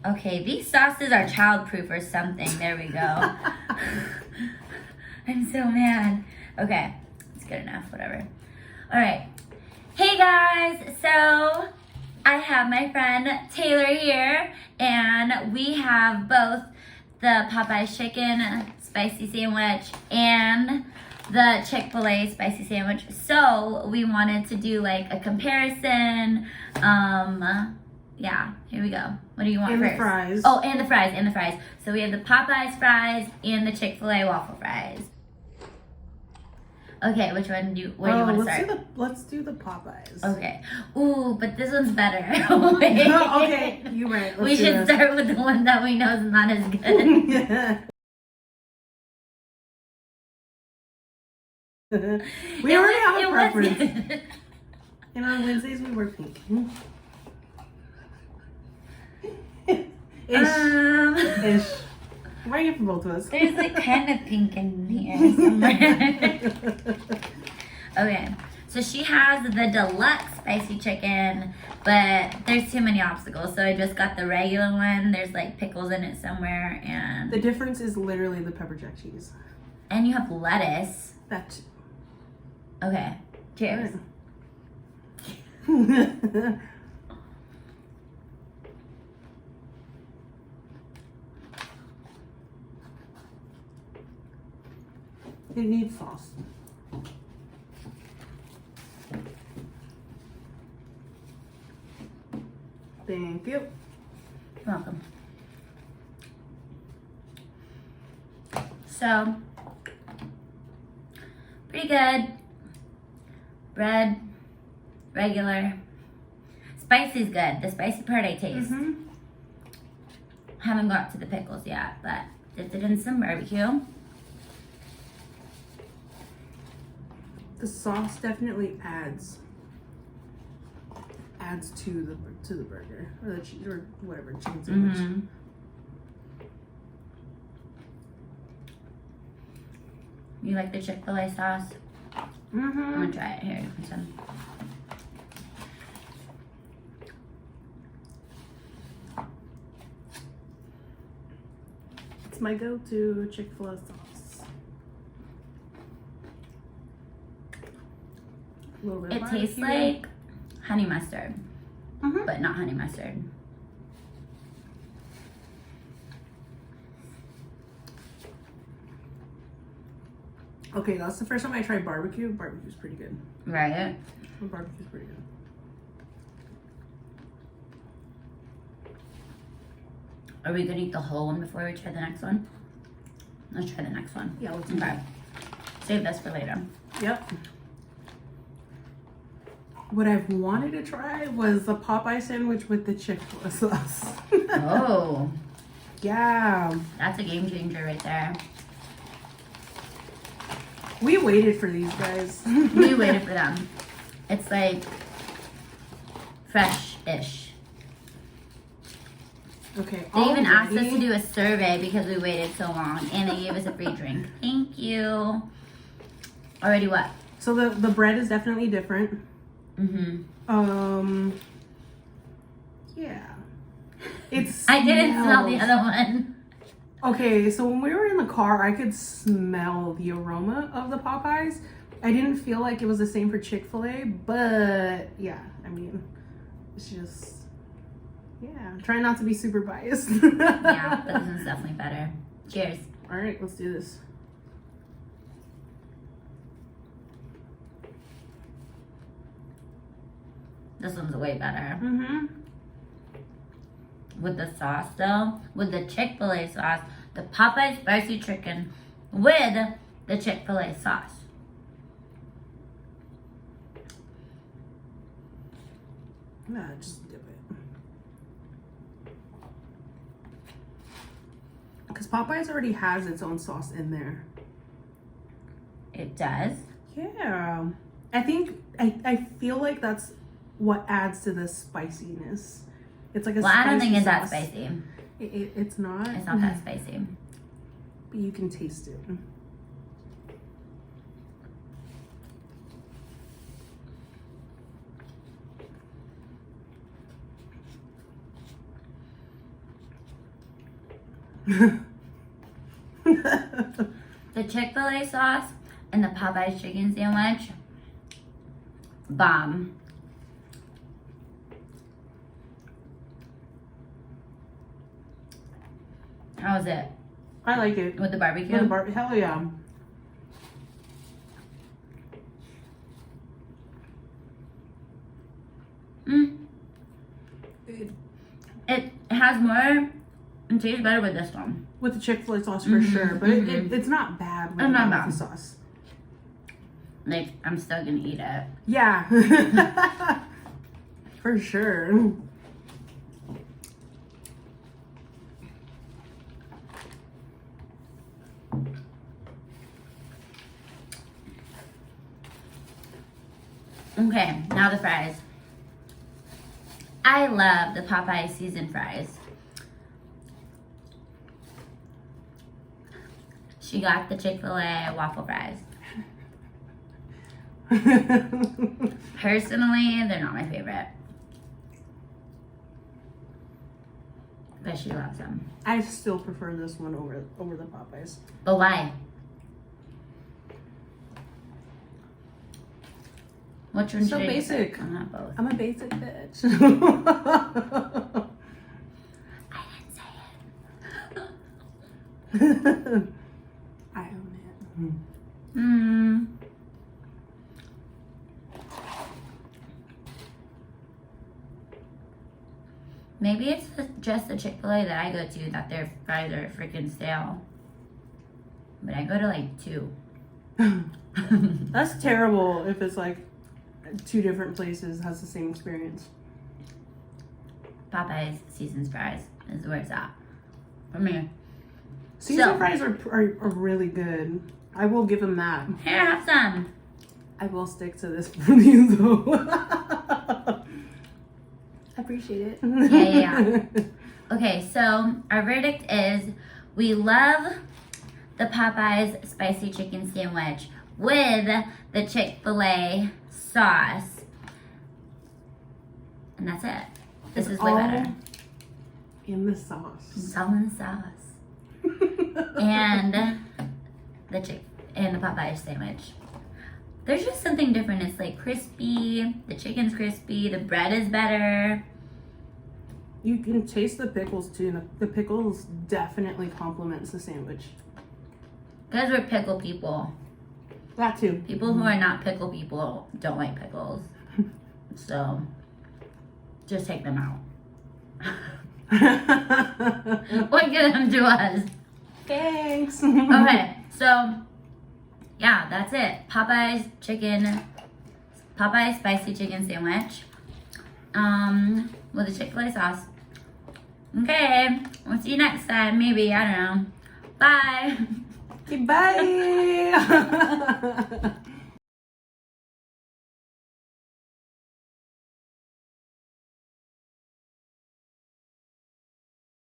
Okay, these sauces are childproof or something. There we go. I'm so mad. Okay, it's good enough, whatever. All right. Hey guys, so I have my friend Taylor here, and we have both the Popeye chicken spicy sandwich and the Chick-Fil-A spicy sandwich. So we wanted to do like a comparison. Yeah, here we go. What do you want and first? The fries. Oh, and the fries. So we have the Popeye's fries and the Chick-Fil-A waffle fries. Okay, which one do you want to start? Let's do the Popeyes. Okay. Ooh, but this one's better. Okay, you're right. We should start with the one that we know is not as good. Yeah. We already have a preference. And on Wednesdays we wear pink. Ish. Why are you for both of us? There's like kind of pink in here somewhere. Okay, so she has the deluxe spicy chicken, but there's too many obstacles. So I just got the regular one. There's like pickles in it somewhere, and the difference is literally the pepper jack cheese. And you have lettuce. That. Okay. Cheers. It needs sauce. Thank you. You're welcome. So, pretty good. Bread, regular. Spicy's good. The spicy part I taste. Haven't got to the pickles yet, but dipped it in some barbecue. The sauce definitely adds to the burger or the cheese or whatever chicken sandwich. You like the Chick-Fil-A sauce? I'm gonna try it here. Some. It's my go-to Chick-fil-A sauce. A little bit It of tastes barbecue. like honey mustard, but not honey mustard. Okay, that's the first time I tried barbecue. Barbecue's pretty good. Right? Barbecue's pretty good. Are we gonna eat the whole one before we try the next one? Let's try the next one. Yeah, let's do Okay. Save this for later. Yep. What I've wanted to try was the Popeye sandwich with the Chick-fil-A sauce. Oh, Yeah. that's a game changer right there. We waited for these guys. We waited for them. It's like fresh-ish. Okay. They even asked us already- to do a survey because we waited so long, and they gave us a free drink. Thank you. Already what? So the bread is definitely different. Yeah. It's. I didn't smell the other one. Okay, so when we were in the car, I could smell the aroma of the Popeyes. I didn't feel like it was the same for Chick-fil-A, but yeah, I mean, it's just, yeah, try not to be super biased. Yeah, but this one's definitely better. Cheers. All right, let's do this. This one's way better. Mm-hmm. With the sauce though, with the Chick-fil-A sauce, the Popeye spicy chicken with the Chick-fil-A sauce. Nah, just dip it. Because Popeyes already has its own sauce in there. It does? Yeah. I feel like that's what adds to the spiciness. It's like a Well, I don't think it's that sauce. spicy. It's not. It's not that spicy. But you can taste it. The Chick-Fil-A sauce and the Popeye chicken sandwich, bomb. How was it? I like it. With the barbecue? Hell yeah. It has more, it tastes better with this one. With the Chick-fil-A sauce for sure, but it's not bad with, It's not bad. the sauce. Like, I'm still gonna eat it. Yeah. For sure. Okay, now the fries. I love the Popeye seasoned fries. She got the Chick-fil-A waffle fries. Personally, they're not my favorite. But she loves them. I still prefer this one over the Popeyes. But why? Which one So should I basic. pick? I'm not both. I'm a basic bitch. I didn't say it. I own it. Hmm. Maybe it's just the Chick-fil-A that I go to that their fries are freaking stale. But I go to like 2. That's terrible if it's like 2 different places has the same experience. Popeye's seasoned fries is where it's at for me. Seasoned fries are really good. I will give them that. Here, have some. I will stick to this for these though. I appreciate it. Yeah. Okay, so our verdict is we love the Popeyes spicy chicken sandwich with the Chick-fil-A sauce. And that's it. This is way better. In the sauce. It's all in the sauce. And the Popeye sandwich. There's just something different. It's like crispy. The chicken's crispy. The bread is better. You can taste the pickles too. The pickles definitely complements the sandwich. Because we're pickle people. That too. People who are not pickle people don't like pickles. So, just take them out. What good them to us? Thanks. Okay, so, yeah, that's it. Popeye spicy chicken sandwich. With a Chick-fil-A sauce. Okay, we'll see you next time. Maybe, I don't know. Bye. Okay, bye.